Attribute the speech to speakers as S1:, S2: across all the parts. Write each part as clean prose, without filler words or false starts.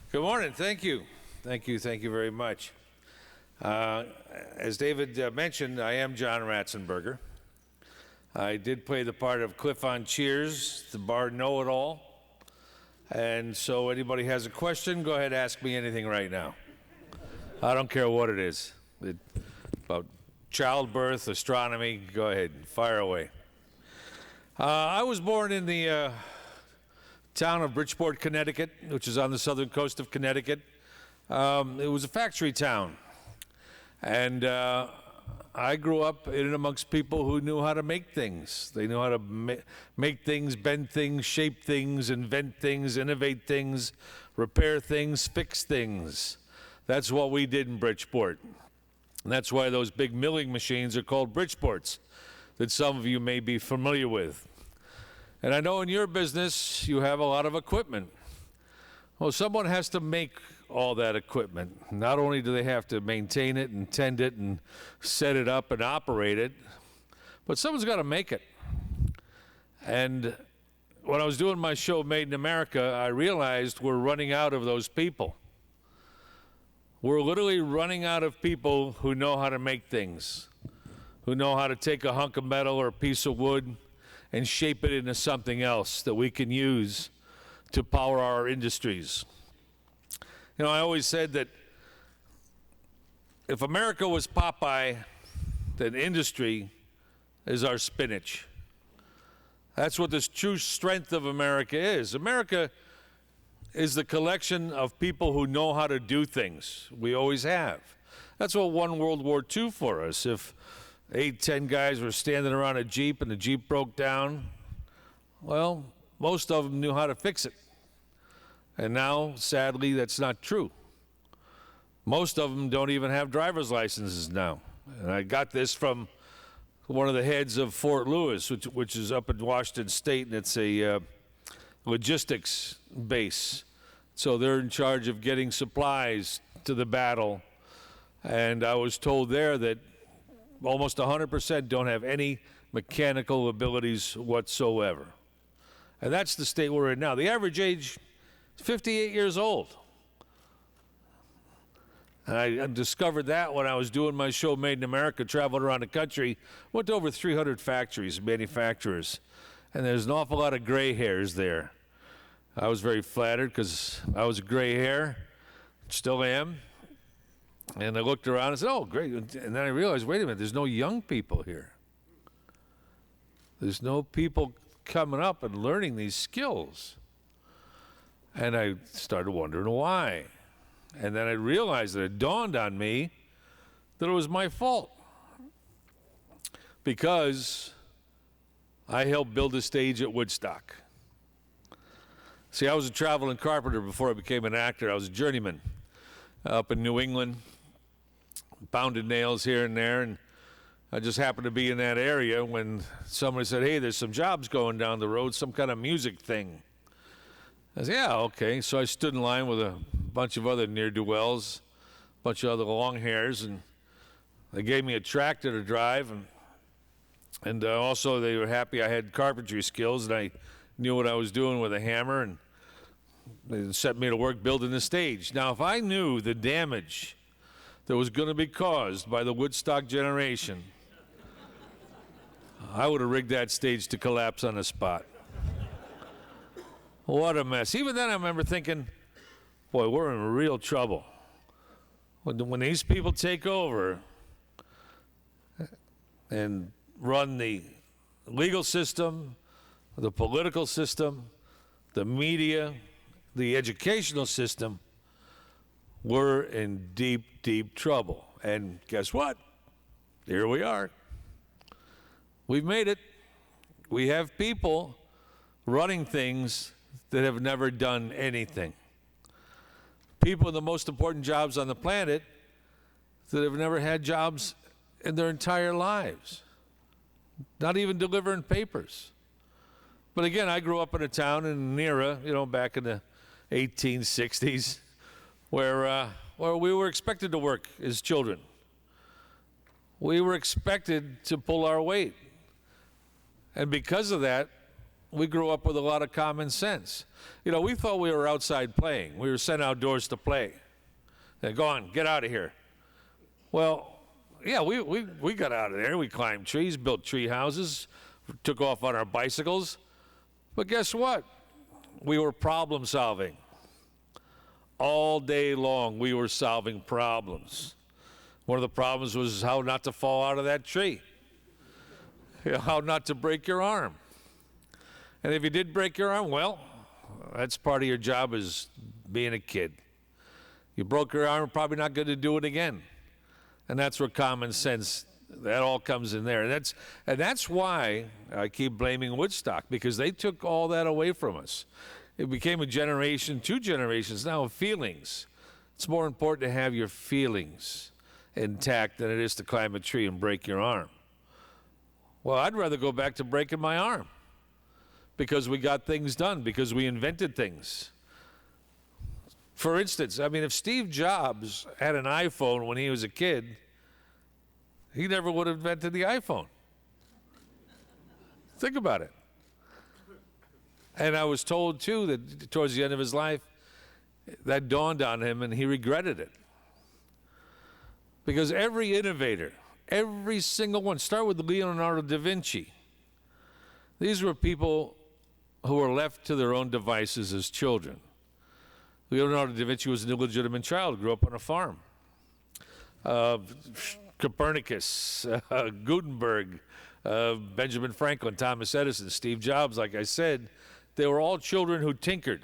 S1: Good morning. Thank you. Thank you very much. As David mentioned, I am John Ratzenberger. I did play the part of Cliff on Cheers, the bar know-it-all. And so anybody has a question, go ahead, ask me anything right now. I don't care what it is. About childbirth, astronomy, go ahead, fire away. I was born in the town of Bridgeport, Connecticut, which is on the southern coast of Connecticut. It was a factory town. And I grew up in and amongst people who knew how to make things. They knew how to make things, bend things, shape things, invent things, innovate things, repair things, fix things. That's what we did in Bridgeport. And that's why those big milling machines are called Bridgeports, that some of you may be familiar with. And I know in your business you have a lot of equipment. Well, someone has to make all that equipment. Not only do they have to maintain it and tend it and set it up and operate it, but someone's got to make it. And when I was doing my show Made in America, I realized we're running out of those people. We're literally running out of people who know how to make things, who know how to take a hunk of metal or a piece of wood and shape it into something else that we can use to power our industries. You know, I always said that if America was Popeye, then industry is our spinach. That's what the true strength of America is. America is the collection of people who know how to do things. We always have. That's what won World War II for us. If 8, 10 guys were standing around a Jeep and the Jeep broke down, well, most of them knew how to fix it. And now, sadly, that's not true. Most of them don't even have driver's licenses now. And I got this from one of the heads of Fort Lewis, which is up in Washington State, and it's a logistics base. So they're in charge of getting supplies to the battle. And I was told there that almost 100% don't have any mechanical abilities whatsoever. And that's the state we're in now. The average age is 58 years old. And I discovered that when I was doing my show Made in America, traveling around the country, went to over 300 factories, manufacturers, and there's an awful lot of gray hairs there. I was very flattered because I was a gray hair, still am. And I looked around and said, oh, great. And then I realized, wait a minute, there's no young people here. There's no people coming up and learning these skills. And I started wondering why. And then I realized that it dawned on me that it was my fault. Because I helped build a stage at Woodstock. See, I was a traveling carpenter before I became an actor. I was a journeyman up in New England. Pounded nails here and there, and I just happened to be in that area when somebody said, hey, there's some jobs going down the road, some kind of music thing. I said, yeah, okay. So I stood in line with a bunch of other ne'er-do-wells, a bunch of other long hairs, and they gave me a tractor to drive, and also they were happy I had carpentry skills, and I knew what I was doing with a hammer, and they set me to work building the stage. Now, if I knew the damage that was going to be caused by the Woodstock Generation, I would have rigged that stage to collapse on the spot. What a mess. Even then I remember thinking, boy, we're in real trouble. When these people take over and run the legal system, the political system, the media, the educational system, we're in deep, deep trouble. And guess what? Here we are. We've made it. We have people running things that have never done anything. People in the most important jobs on the planet that have never had jobs in their entire lives. Not even delivering papers. But again, I grew up in a town in an era, back in the 1860s, where we were expected to work as children. We were expected to pull our weight. And because of that, we grew up with a lot of common sense. You know, we thought we were outside playing. We were sent outdoors to play. Go on, get out of here. Well, yeah, we got out of there. We climbed trees, built tree houses, took off on our bicycles. But guess what? We were problem solving. All day long, we were solving problems. One of the problems was how not to fall out of that tree, how not to break your arm. And if you did break your arm, well, that's part of your job as being a kid. You broke your arm, probably not going to do it again. And that's where common sense, that all comes in there. And that's why I keep blaming Woodstock, because they took all that away from us. It became a generation, 2 generations now of feelings. It's more important to have your feelings intact than it is to climb a tree and break your arm. Well, I'd rather go back to breaking my arm because we got things done, because we invented things. For instance, I mean, if Steve Jobs had an iPhone when he was a kid, he never would have invented the iPhone. Think about it. And I was told, too, that towards the end of his life, that dawned on him and he regretted it. Because every innovator, every single one, start with Leonardo da Vinci. These were people who were left to their own devices as children. Leonardo da Vinci was an illegitimate child, grew up on a farm. Copernicus, Gutenberg, Benjamin Franklin, Thomas Edison, Steve Jobs, like I said, they were all children who tinkered.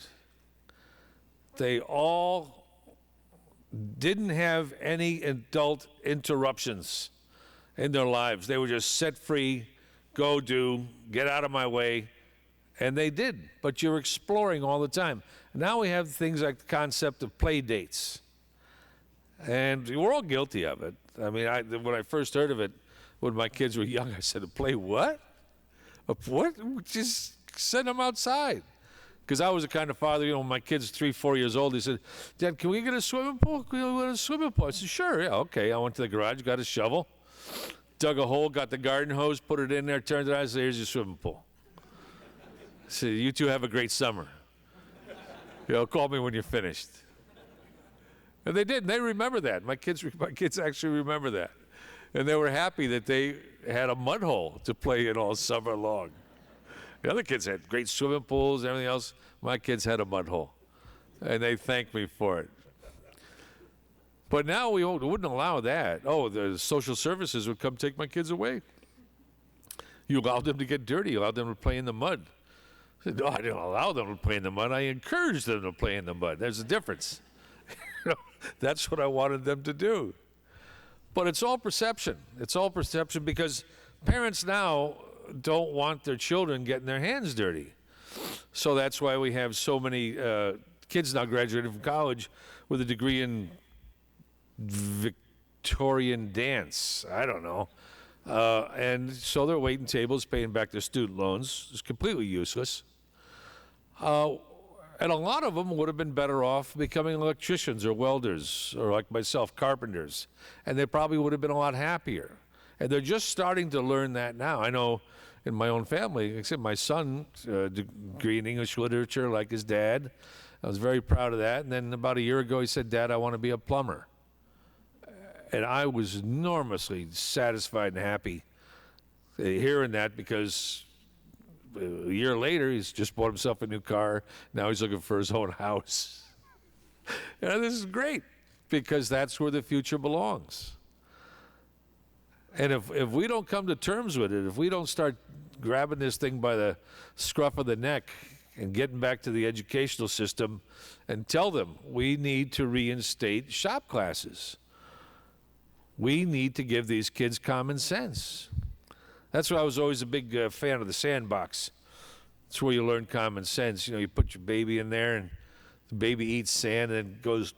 S1: They all didn't have any adult interruptions in their lives. They were just set free, go do, get out of my way, and they did. But you're exploring all the time. Now we have things like the concept of play dates. And we're all guilty of it. I mean, when I first heard of it, when my kids were young, I said, play what? What? Just send them outside. Because I was the kind of father, you know, when my kid's 3, 4 years old, he said, Dad, can we get a swimming pool? Can we get a swimming pool? I said, sure, yeah, okay. I went to the garage, got a shovel, dug a hole, got the garden hose, put it in there, turned it on, and said, here's your swimming pool. I said, you two have a great summer. You know, call me when you're finished. And they did, and they remember that. My kids actually remember that. And they were happy that they had a mud hole to play in all summer long. The other kids had great swimming pools and everything else. My kids had a mud hole, and they thanked me for it. But now we wouldn't allow that. Oh, the social services would come take my kids away. You allowed them to get dirty. You allowed them to play in the mud. I said, no, I didn't allow them to play in the mud. I encouraged them to play in the mud. There's a difference. That's what I wanted them to do. But it's all perception. It's all perception because parents now don't want their children getting their hands dirty. So that's why we have so many kids now graduating from college with a degree in Victorian dance. I don't know. And so they're waiting tables, paying back their student loans. It's completely useless. And a lot of them would have been better off becoming electricians or welders or, like myself, carpenters. And they probably would have been a lot happier. And they're just starting to learn that now. I know in my own family, except my son, degree in English literature like his dad. I was very proud of that. And then about a year ago, he said, Dad, I want to be a plumber. And I was enormously satisfied and happy hearing that because a year later, he's just bought himself a new car. Now he's looking for his own house. And this is great because that's where the future belongs. And if we don't come to terms with it, if we don't start grabbing this thing by the scruff of the neck and getting back to the educational system and tell them we need to reinstate shop classes. We need to give these kids common sense. That's why I was always a big fan of the sandbox. It's where you learn common sense. You know, you put your baby in there and the baby eats sand and goes,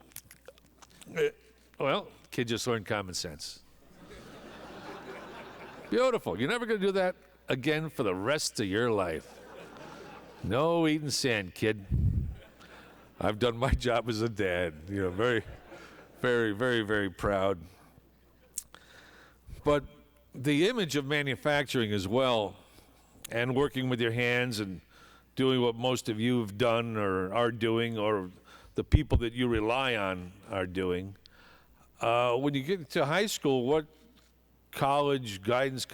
S1: well, kid just learned common sense. Beautiful. You're never going to do that again for the rest of your life. No eating sand, kid. I've done my job as a dad. You know, very, very, very, very proud. But the image of manufacturing as well, and working with your hands and doing what most of you have done or are doing, or the people that you rely on are doing. When you get to high school, what guidance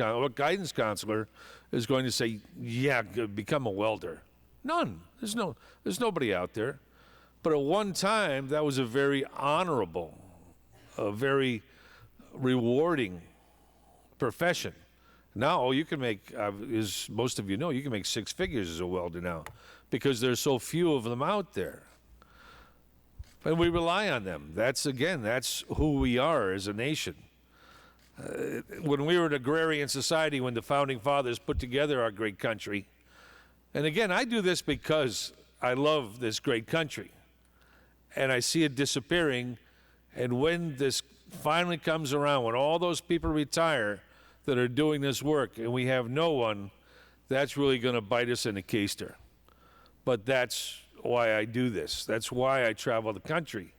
S1: counselor is going to say, yeah, become a welder? None. There's nobody out there. But at one time, that was a very honorable, a very rewarding profession. Now you can make, as most of you know, you can make six figures as a welder now because there's so few of them out there. And we rely on them. That's who we are as a nation. When we were an agrarian society, when the founding fathers put together our great country, and again, I do this because I love this great country, and I see it disappearing, and when this finally comes around, when all those people retire that are doing this work, and we have no one, that's really going to bite us in the keister. But that's why I do this. That's why I travel the country.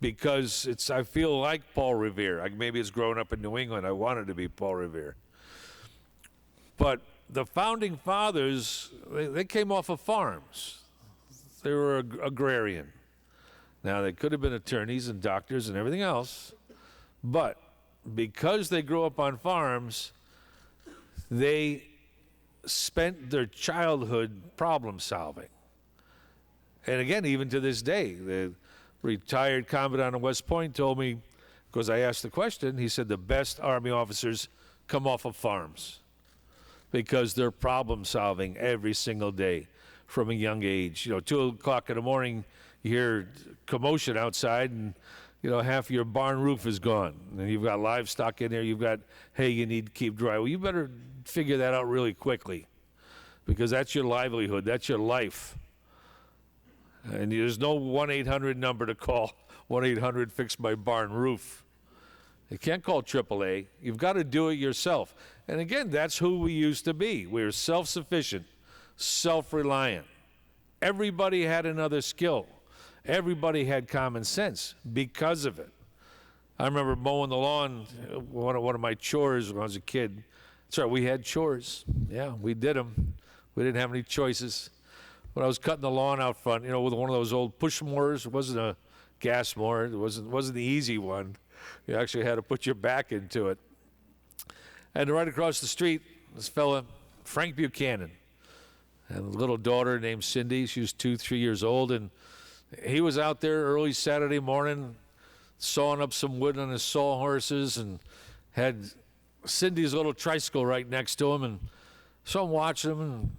S1: Because I feel like Paul Revere. Maybe it's growing up in New England. I wanted to be Paul Revere. But the founding fathers, they came off of farms. They were agrarian. Now, they could have been attorneys and doctors and everything else. But because they grew up on farms, they spent their childhood problem solving. And again, even to this day, the retired commandant of West Point told me, because I asked the question, he said the best Army officers come off of farms because they're problem solving every single day from a young age. 2 o'clock in the morning, you hear commotion outside, and half your barn roof is gone, and you've got livestock in there, you've got hay you need to keep dry. Well, you better figure that out really quickly because that's your livelihood, that's your life. And there's no 1-800 number to call, 1-800 fix my barn roof. You can't call AAA. You've got to do it yourself. And again, that's who we used to be. We were self-sufficient, self-reliant. Everybody had another skill. Everybody had common sense because of it. I remember mowing the lawn, one of my chores when I was a kid. That's right, we had chores. Yeah, we did them. We didn't have any choices. When I was cutting the lawn out front, with one of those old push mowers, it wasn't a gas mower, it wasn't the easy one. You actually had to put your back into it. And right across the street, this fella, Frank Buchanan, and a little daughter named Cindy. She was 2-3 years old, and he was out there early Saturday morning sawing up some wood on his sawhorses and had Cindy's little tricycle right next to him. And so I'm watching him, and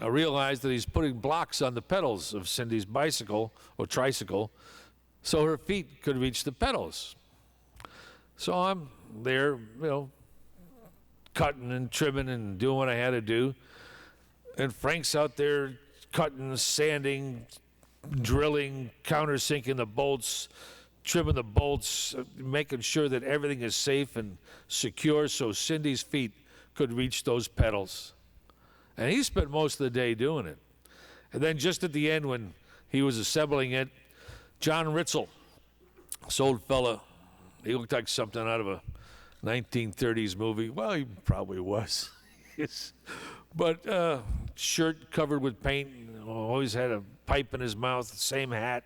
S1: I realized that he's putting blocks on the pedals of Cindy's bicycle or tricycle so her feet could reach the pedals. So I'm there, cutting and trimming and doing what I had to do. And Frank's out there cutting, sanding, drilling, countersinking the bolts, trimming the bolts, making sure that everything is safe and secure so Cindy's feet could reach those pedals. And he spent most of the day doing it. And then just at the end when he was assembling it, John Ritzel, this old fella, he looked like something out of a 1930s movie. Well, he probably was. But shirt covered with paint, always had a pipe in his mouth, same hat.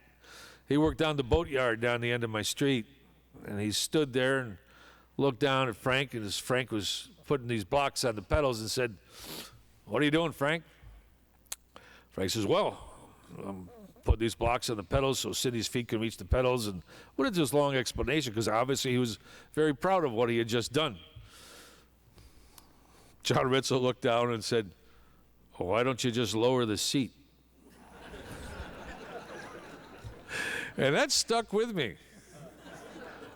S1: He worked down the boatyard down the end of my street. And he stood there and looked down at Frank, and as Frank was putting these blocks on the pedals and said, "What are you doing, Frank?" Frank says, "Well, I'm putting these blocks on the pedals so Cindy's feet can reach the pedals." And what is this long explanation? Because obviously he was very proud of what he had just done. John Ritzel looked down and said, "Oh, why don't you just lower the seat?" And that stuck with me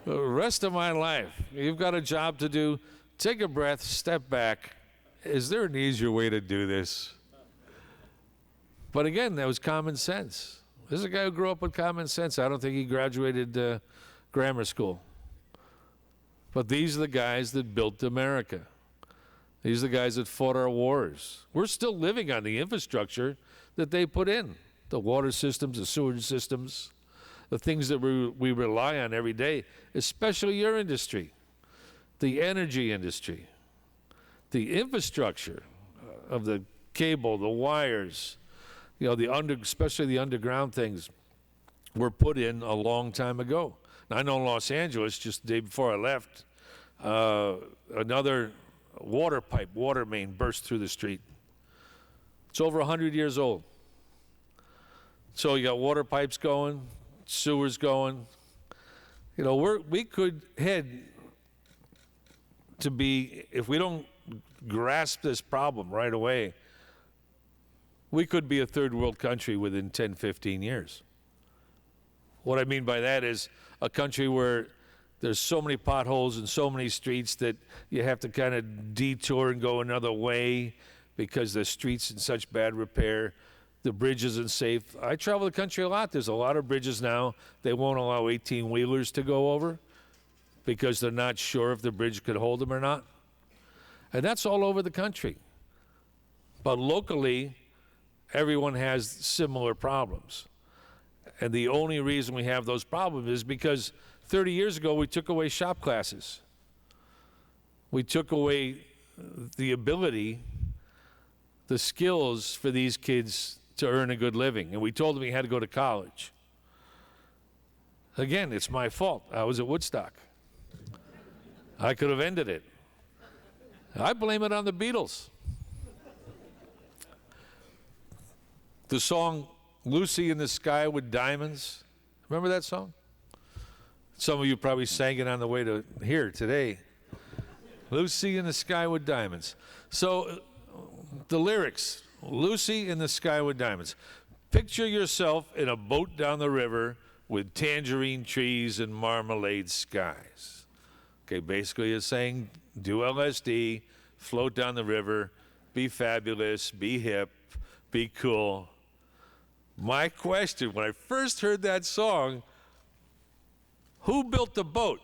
S1: the rest of my life. You've got a job to do. Take a breath, step back. Is there an easier way to do this? But again, that was common sense. This is a guy who grew up with common sense. I don't think he graduated grammar school. But these are the guys that built America. These are the guys that fought our wars. We're still living on the infrastructure that they put in. The water systems, the sewage systems, the things that we rely on every day, especially your industry, the energy industry. The infrastructure of the cable, the wires, especially the underground things were put in a long time ago. Now, I know in Los Angeles, just the day before I left, another water main burst through the street. It's over 100 years old. So you got water pipes going, sewers going. We could head to be, if we don't grasp this problem right away, we could be a third world country within 10, 15 years. What I mean by that is a country where there's so many potholes and so many streets that you have to kind of detour and go another way because the street's in such bad repair. The bridge isn't safe. I travel the country a lot. There's a lot of bridges now they won't allow 18-wheelers to go over because they're not sure if the bridge could hold them or not. And that's all over the country. But locally, everyone has similar problems. And the only reason we have those problems is because 30 years ago, we took away shop classes. We took away the ability, the skills for these kids to earn a good living. And we told them he had to go to college. Again, it's my fault. I was at Woodstock. I could have ended it. I blame it on the Beatles. The song Lucy in the Sky with Diamonds. Remember that song? Some of you probably sang it on the way to here today. Lucy in the Sky with Diamonds. So the lyrics, Lucy in the Sky with Diamonds. Picture yourself in a boat down the river with tangerine trees and marmalade skies. Okay, basically it's saying do LSD, float down the river, be fabulous, be hip, be cool. My question, when I first heard that song, who built the boat?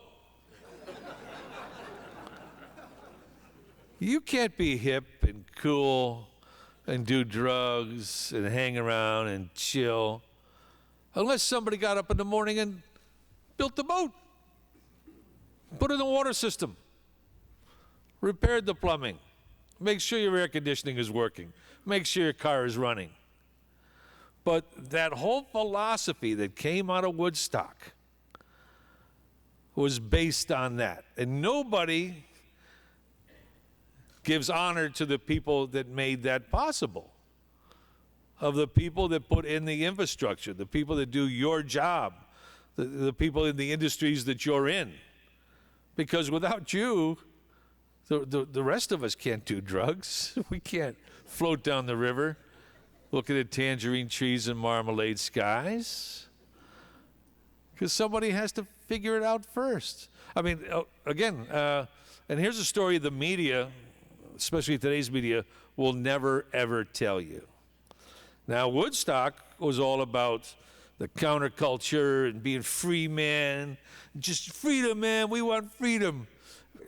S1: You can't be hip and cool and do drugs and hang around and chill unless somebody got up in the morning and built the boat, put in the water system, repaired the plumbing, make sure your air conditioning is working, make sure your car is running. But that whole philosophy that came out of Woodstock was based on that. And nobody gives honor to the people that made that possible, of the people that put in the infrastructure, the people that do your job, the people in the industries that you're in. Because without you, the rest of us can't do drugs. We can't float down the river looking at tangerine trees and marmalade skies. Because somebody has to figure it out first. I mean, again, and here's a story the media, especially today's media, will never, ever tell you. Now, Woodstock was all about the counterculture and being free man, just freedom, man, we want freedom.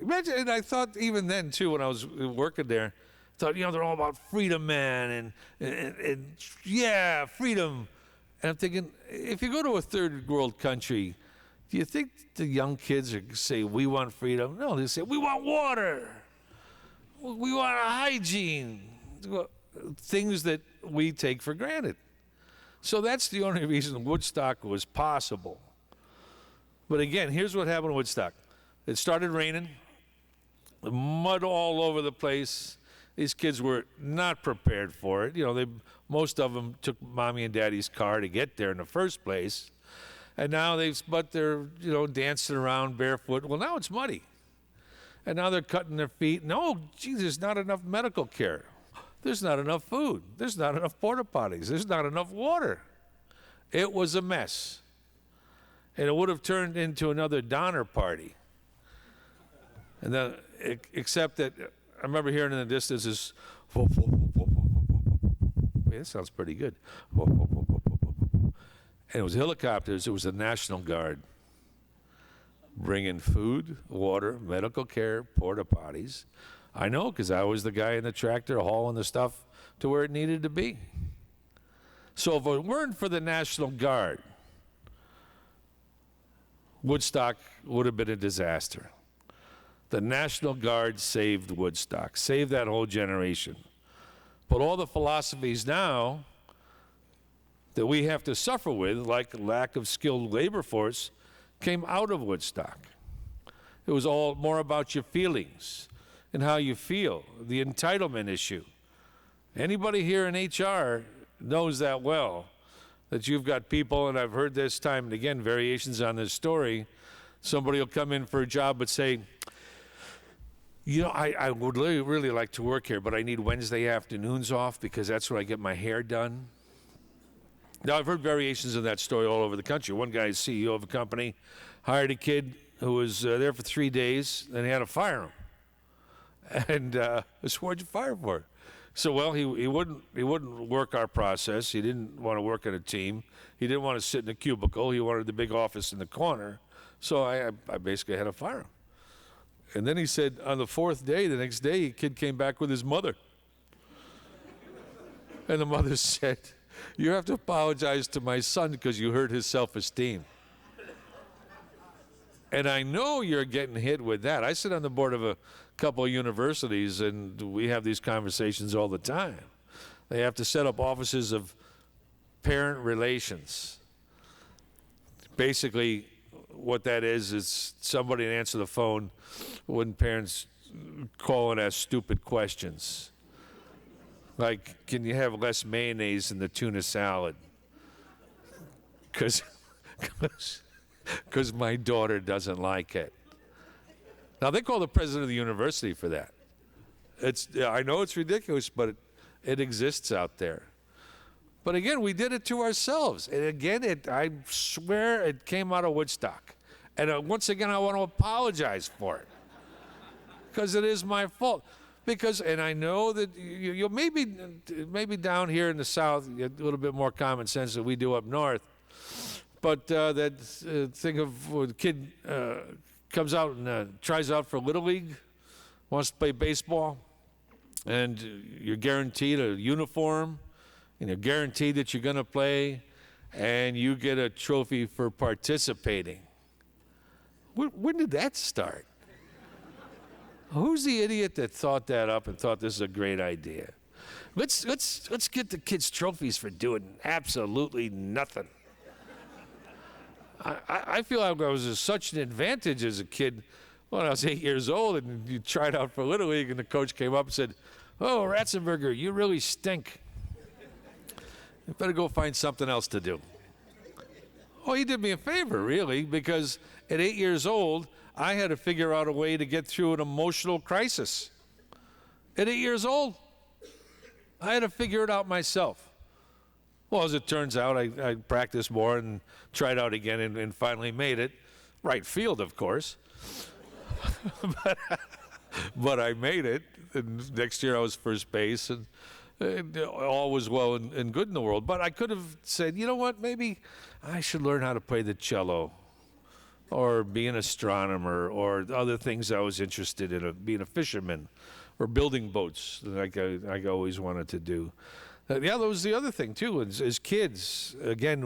S1: Imagine, and I thought even then, too, when I was working there, I thought, they're all about freedom, man, and yeah, freedom. And I'm thinking, if you go to a third world country, do you think the young kids are say, we want freedom? No, they say, we want water. We want hygiene. Things that we take for granted. So that's the only reason Woodstock was possible. But again, here's what happened in Woodstock. It started raining, mud all over the place. These kids were not prepared for it. Most of them took mommy and daddy's car to get there in the first place. And now they're dancing around barefoot. Well, now it's muddy. And now they're cutting their feet. No, geez, there's not enough medical care. There's not enough food. There's not enough porta potties. There's not enough water. It was a mess. And it would have turned into another Donner Party. And then, except that I remember hearing in the distance this, whoop, whoop, whoop, whoop, whoop, whoop, whoop. Wait, that sounds pretty good. Whoop, whoop, whoop, whoop, whoop, whoop. And it was helicopters. It was the National Guard bringing food, water, medical care, porta potties. I know, because I was the guy in the tractor hauling the stuff to where it needed to be. So if it weren't for the National Guard, Woodstock would have been a disaster. The National Guard saved Woodstock, saved that whole generation. But all the philosophies now that we have to suffer with, like lack of skilled labor force, came out of Woodstock. It was all more about your feelings and how you feel, the entitlement issue. Anybody here in HR knows that well, that you've got people, and I've heard this time and again, variations on this story. Somebody will come in for a job but say, you know, I would really like to work here, but I need Wednesday afternoons off because that's when I get my hair done. Now, I've heard variations of that story all over the country. One guy is CEO of a company, hired a kid who was there for 3 days, and he had to fire him. And I said, what'd you fire him for? So, well, he wouldn't work our process. He didn't want to work in a team. He didn't want to sit in a cubicle. He wanted the big office in the corner. So I basically had to fire him. And then he said on the fourth day, the next day, the kid came back with his mother. And the mother said, you have to apologize to my son because you hurt his self-esteem. And I know you're getting hit with that. I sit on the board of a couple of universities, and we have these conversations all the time. They have to set up offices of parent relations. Basically, what that is somebody to answer the phone when parents call and ask stupid questions. Like, can you have less mayonnaise in the tuna salad? Because my daughter doesn't like it. Now, they call the president of the university for that. I know it's ridiculous, but it exists out there. But again, we did it to ourselves. And again, I swear it came out of Woodstock. And once again, I want to apologize for it. Because it is my fault. And I know that you maybe down here in the South, you get a little bit more common sense than we do up north. But that thing of a kid comes out and tries out for Little League, wants to play baseball, and you're guaranteed a uniform, and you're guaranteed that you're going to play, and you get a trophy for participating. When did that start? Who's the idiot that thought that up and thought this is a great idea? Let's get the kids trophies for doing absolutely nothing. I feel like I was such an advantage as a kid when I was 8 years old, and you tried out for Little League, and the coach came up and said, "Oh, Ratzenberger, you really stink. You better go find something else to do." Oh, he did me a favor, really, because at 8 years old, I had to figure out a way to get through an emotional crisis. At 8 years old, I had to figure it out myself. Well, as it turns out, I practiced more and tried out again and finally made it. Right field, of course. but I made it. And next year I was first base, and all was well and good in the world. But I could have said, you know what, maybe I should learn how to play the cello, or be an astronomer, or other things I was interested in, being a fisherman, or building boats, like I always wanted to do. Yeah, that was the other thing, too. As kids, again,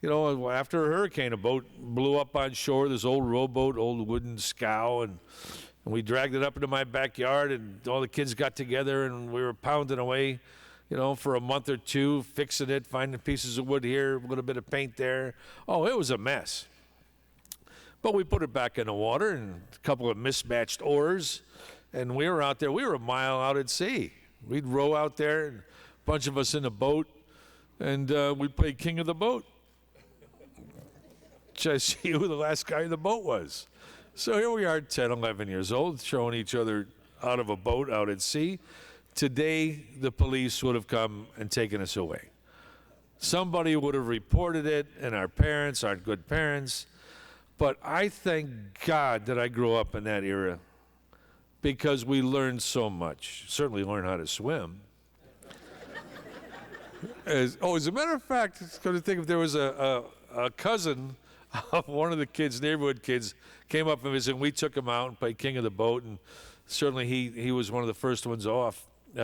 S1: after a hurricane, a boat blew up on shore, this old rowboat, old wooden scow, and we dragged it up into my backyard, and all the kids got together, and we were pounding away, for a month or two, fixing it, finding pieces of wood here, a little bit of paint there. Oh, it was a mess. But we put it back in the water, and a couple of mismatched oars, and we were out there. We were a mile out at sea. We'd row out there, and a bunch of us in a boat, and we'd play king of the boat. Just see who the last guy in the boat was. So here we are, 10, 11 years old, throwing each other out of a boat out at sea. Today, the police would have come and taken us away. Somebody would have reported it, and our parents aren't good parents. But I thank God that I grew up in that era, because we learned so much. Certainly learned how to swim. As a matter of fact, I was going to think if there was a cousin of one of the kids, neighborhood kids, came up and visited, and we took him out and played king of the boat, and certainly he was one of the first ones off. He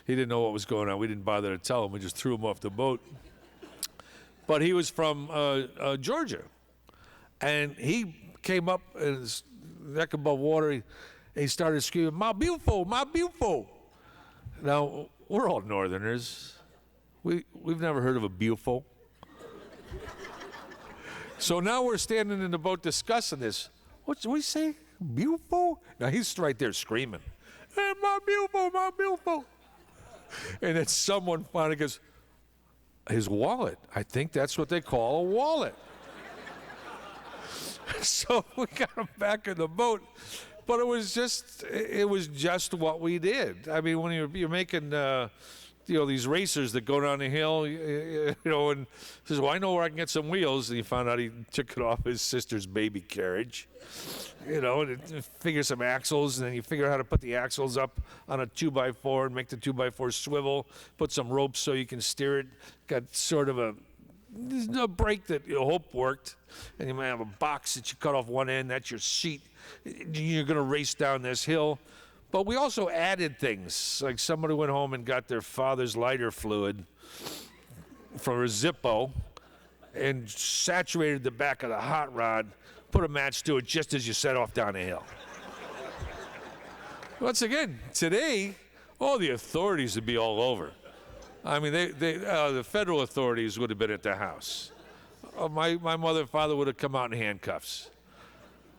S1: didn't know what was going on. We didn't bother to tell him. We just threw him off the boat. But he was from Georgia. And he came up, and his neck above water, and he started screaming, "My beautiful, my beautiful." Now, we're all Northerners. We've never heard of a bufo. So now we're standing in the boat discussing this. What we say? Bufo? Now he's right there screaming, "Hey, my bufo, my bufo!" And then someone finally goes, "His wallet. I think that's what they call a wallet." So we got him back in the boat, but it was just what we did. I mean, when you're making these racers that go down the hill, and says, "Well, I know where I can get some wheels," and you found out he took it off his sister's baby carriage, and figure some axles, and then you figure out how to put the axles up on a 2x4 and make the 2x4 swivel, put some ropes so you can steer it, got sort of a brake that you hope worked, and you might have a box that you cut off one end, that's your seat. You're going to race down this hill. But we also added things, like somebody went home and got their father's lighter fluid from a Zippo and saturated the back of the hot rod, put a match to it just as you set off down the hill. Once again, today, all the authorities would be all over. I mean, the federal authorities would have been at the house. My mother and father would have come out in handcuffs.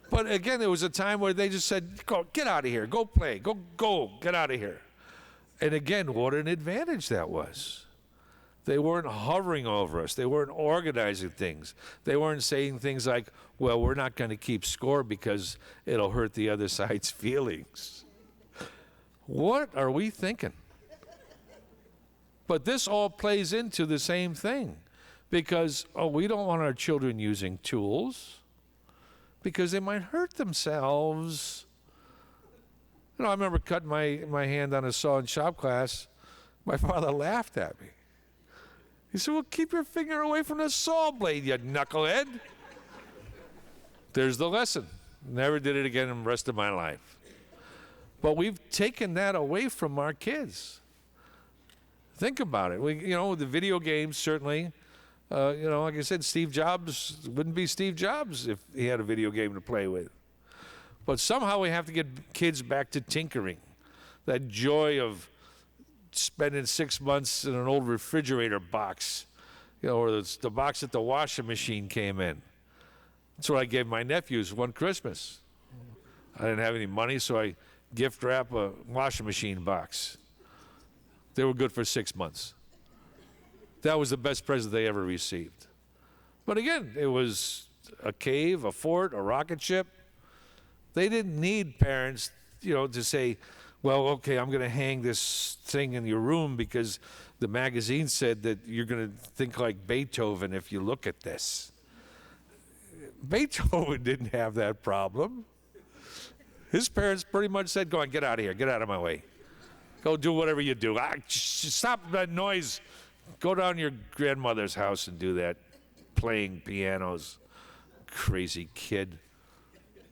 S1: But again, there was a time where they just said, "Go, get out of here, go play, go, get out of here." And again, what an advantage that was. They weren't hovering over us. They weren't organizing things. They weren't saying things like, "Well, we're not going to keep score because it'll hurt the other side's feelings." What are we thinking? But this all plays into the same thing, because we don't want our children using tools because they might hurt themselves. I remember cutting my hand on a saw in shop class. My father laughed at me. He said, "Well, keep your finger away from the saw blade, you knucklehead." There's the lesson. Never did it again in the rest of my life. But we've taken that away from our kids. Think about it. The video games, certainly. Like I said, Steve Jobs wouldn't be Steve Jobs if he had a video game to play with. But somehow we have to get kids back to tinkering. That joy of spending 6 months in an old refrigerator box, or the box that the washing machine came in. That's what I gave my nephews one Christmas. I didn't have any money, so I gift wrap a washing machine box. They were good for 6 months. That was the best present they ever received. But again, it was a cave, a fort, a rocket ship. They didn't need parents, to say, "Well, okay, I'm going to hang this thing in your room because the magazine said that you're going to think like Beethoven if you look at this." Beethoven didn't have that problem. His parents pretty much said, "Go on, get out of here, get out of my way. Go do whatever you do. Stop that noise. Go down to your grandmother's house and do that, playing pianos. Crazy kid."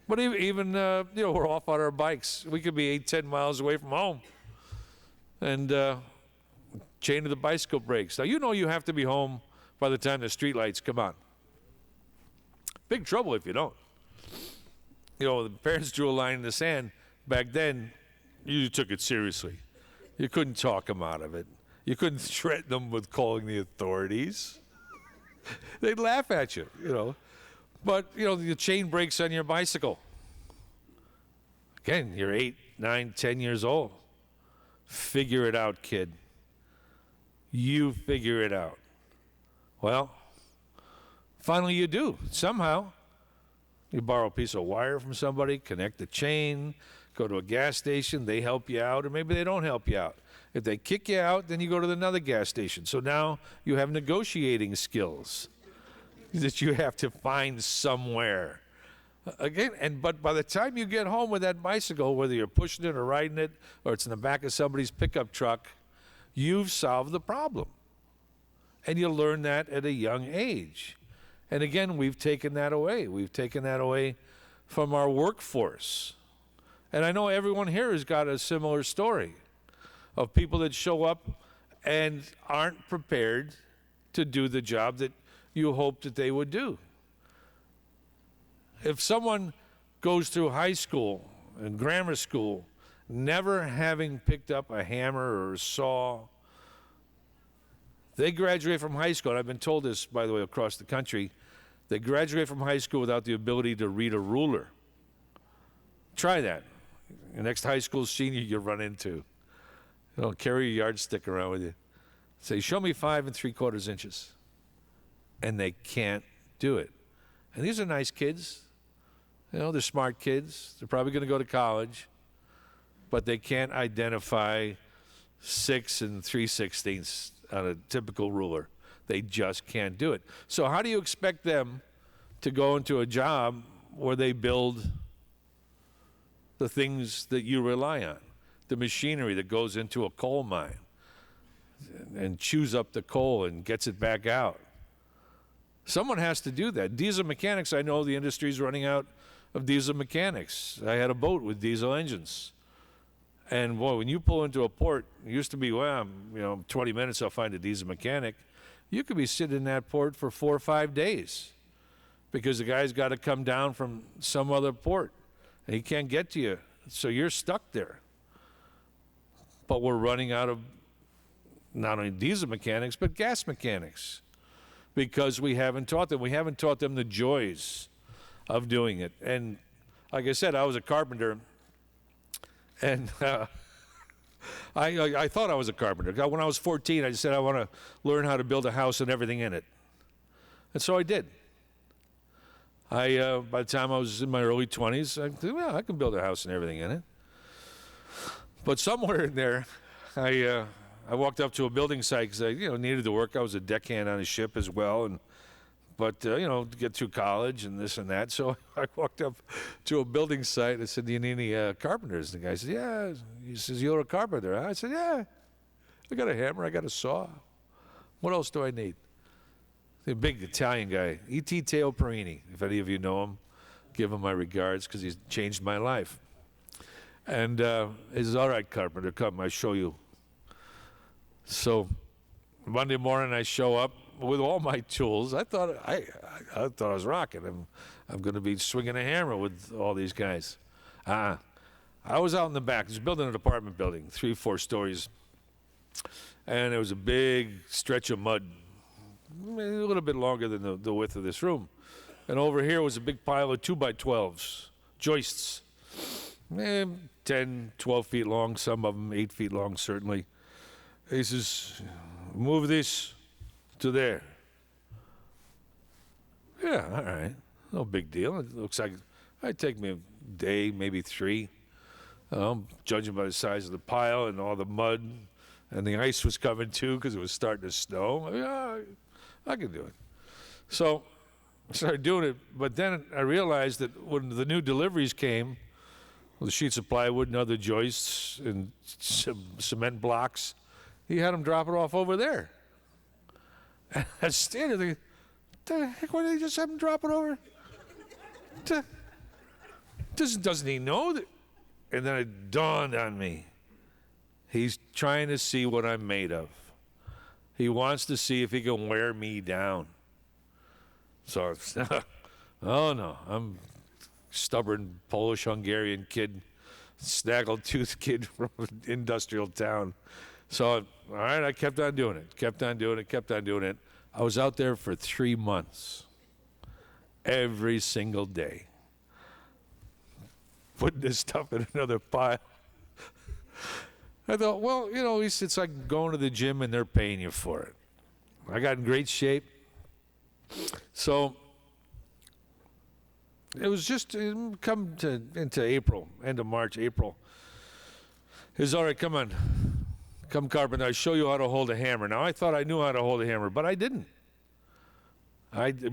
S1: But even we're off on our bikes. We could be 8-10 miles away from home. And chain of the bicycle breaks. Now, you have to be home by the time the street lights come on. Big trouble if you don't. The parents drew a line in the sand. Back then, you took it seriously. You couldn't talk them out of it. You couldn't threaten them with calling the authorities. They'd laugh at you, But, the chain breaks on your bicycle. Again, you're 8, 9, 10 years old. Figure it out, kid. You figure it out. Well, finally you do. Somehow, you borrow a piece of wire from somebody, connect the chain, go to a gas station, they help you out, or maybe they don't help you out. If they kick you out, then you go to another gas station. So now you have negotiating skills that you have to find somewhere. But by the time you get home with that bicycle, whether you're pushing it or riding it, or it's in the back of somebody's pickup truck, you've solved the problem. And you learn that at a young age. And again, we've taken that away. We've taken that away from our workforce. And I know everyone here has got a similar story of people that show up and aren't prepared to do the job that you hoped that they would do. If someone goes through high school and grammar school never having picked up a hammer or a saw, They graduate from high school, and I've been told this, by the way, across the country. They graduate from high school without the ability to read a ruler. Try that. The next high school senior you run into. Carry your yardstick around with you. Say, show me 5 3/4 inches. And they can't do it. And these are nice kids. They're smart kids. They're probably going to go to college. But they can't identify 6 3/16 on a typical ruler. They just can't do it. So how do you expect them to go into a job where they build the things that you rely on? The machinery that goes into a coal mine and chews up the coal and gets it back out. Someone has to do that. Diesel mechanics, I know the industry's running out of diesel mechanics. I had a boat with diesel engines. And boy, when you pull into a port, it used to be, 20 minutes I'll find a diesel mechanic. You could be sitting in that port for 4 or 5 days because the guy's got to come down from some other port and he can't get to you. So you're stuck there. But we're running out of not only diesel mechanics, but gas mechanics because we haven't taught them. We haven't taught them the joys of doing it. And like I said, I was a carpenter, and I thought I was a carpenter. When I was 14, I said I want to learn how to build a house and everything in it. And so I did. By the time I was in my early 20s, I thought, well, I can build a house and everything in it. But somewhere in there, I walked up to a building site because I needed to work. I was a deckhand on a ship as well, but to get through college and this and that. So I walked up to a building site and I said, "Do you need any carpenters?" And the guy said, "Yeah." He says, "You're a carpenter, huh?" I said, "Yeah. I got a hammer. I got a saw. What else do I need?" The big Italian guy, E.T. Teo Perini. If any of you know him, give him my regards because he's changed my life. And he says, "All right, carpenter, come, I'll show you." So Monday morning I show up with all my tools. I thought I was rocking. I'm going to be swinging a hammer with all these guys. I was out in the back. I was building an apartment building, 3 or 4 stories. And there was a big stretch of mud, a little bit longer than the width of this room. And over here was a big pile of 2x12s, joists. 10, 12 feet long, some of them 8 feet long, certainly. He says, "Move this to there." Yeah, all right. No big deal. It looks like it'd take me a day, maybe 3, judging by the size of the pile and all the mud. And the ice was coming too because it was starting to snow. I can do it. So I started doing it, but then I realized that when the new deliveries came, the sheets of plywood and other joists and cement blocks, he had them drop it off over there. And I was standing there, the heck, why did he just have them drop it over? Doesn't he know that? And then it dawned on me. He's trying to see what I'm made of. He wants to see if he can wear me down. So, oh no, I'm stubborn Polish-Hungarian kid, snaggle-toothed kid from an industrial town. So, all right, I kept on doing it. I was out there for 3 months, every single day, putting this stuff in another pile. I thought, well, it's like going to the gym and they're paying you for it. I got in great shape. So it was just into April, end of March, April. He says, "All right, come on. Come, carpenter, I'll show you how to hold a hammer." Now, I thought I knew how to hold a hammer, but I didn't.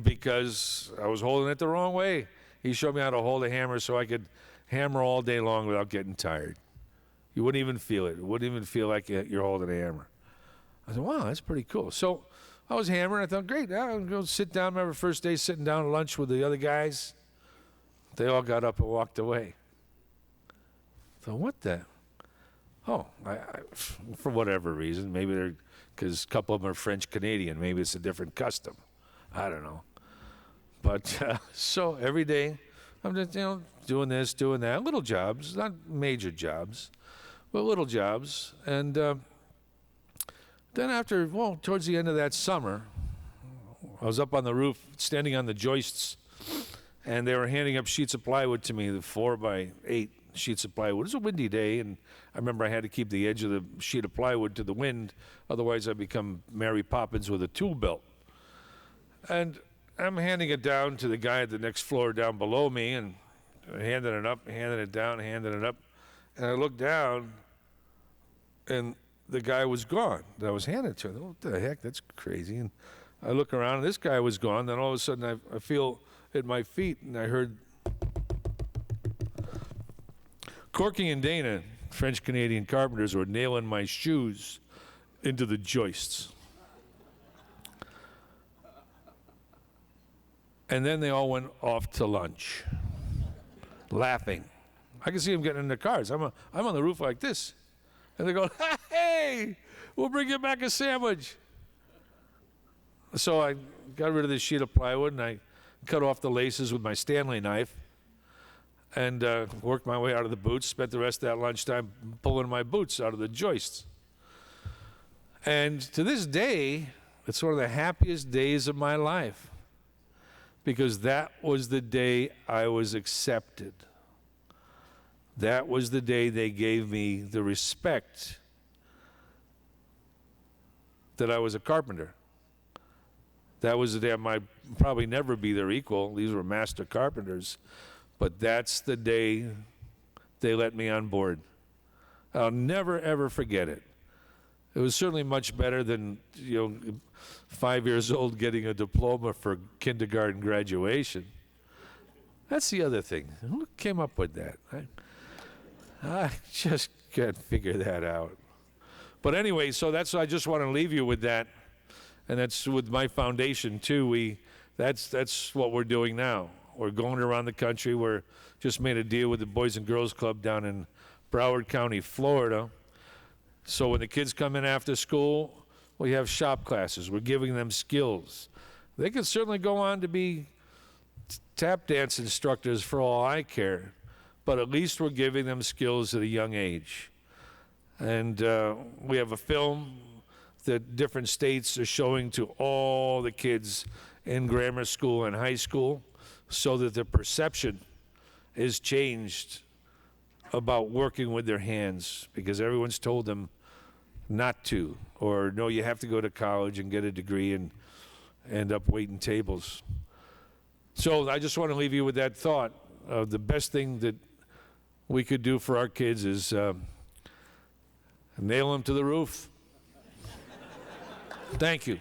S1: Because I was holding it the wrong way. He showed me how to hold a hammer so I could hammer all day long without getting tired. You wouldn't even feel it. It wouldn't even feel like you're holding a hammer. I said, wow, that's pretty cool. So I was hammering. I thought, great, now I'm going to sit down. Remember first day sitting down at lunch with the other guys? They all got up and walked away. I thought, what the? Oh, for whatever reason, maybe because a couple of them are French-Canadian. Maybe it's a different custom. I don't know. But so every day I'm just, doing this, doing that. Little jobs, not major jobs, but little jobs. And Then towards the end of that summer, I was up on the roof, standing on the joists, and they were handing up sheets of plywood to me, the 4x8 sheets of plywood. It was a windy day, and I remember I had to keep the edge of the sheet of plywood to the wind, otherwise I'd become Mary Poppins with a tool belt. And I'm handing it down to the guy at the next floor down below me, and handing it up, handing it down, handing it up. And I looked down, and the guy was gone that I was handing to. What the heck? That's crazy. And I look around, and this guy was gone. Then all of a sudden, I feel at my feet, and I heard Corky and Dana, French-Canadian carpenters, were nailing my shoes into the joists. And then they all went off to lunch, laughing. I can see them getting in their cars. I'm on the roof like this. And they go, hey, we'll bring you back a sandwich. So I got rid of this sheet of plywood, and I cut off the laces with my Stanley knife, and worked my way out of the boots, spent the rest of that lunchtime pulling my boots out of the joists. And to this day, it's one of the happiest days of my life, because that was the day I was accepted. That was the day they gave me the respect that I was a carpenter. That was the day I might probably never be their equal. These were master carpenters. But that's the day they let me on board. I'll never, ever forget it. It was certainly much better than, 5 years old getting a diploma for kindergarten graduation. That's the other thing. Who came up with that? I just can't figure that out. But anyway, so I just want to leave you with that. And that's with my foundation too. That's what we're doing now. We're going around the country. We're just made a deal with the Boys and Girls Club down in Broward County, Florida. So when the kids come in after school, we have shop classes. We're giving them skills. They can certainly go on to be tap dance instructors for all I care, but at least we're giving them skills at a young age. And we have a film that different states are showing to all the kids in grammar school and high school, so that the perception is changed about working with their hands, because everyone's told them not to, or no, you have to go to college and get a degree and end up waiting tables. So I just want to leave you with that thought. The best thing that we could do for our kids is nail them to the roof. Thank you.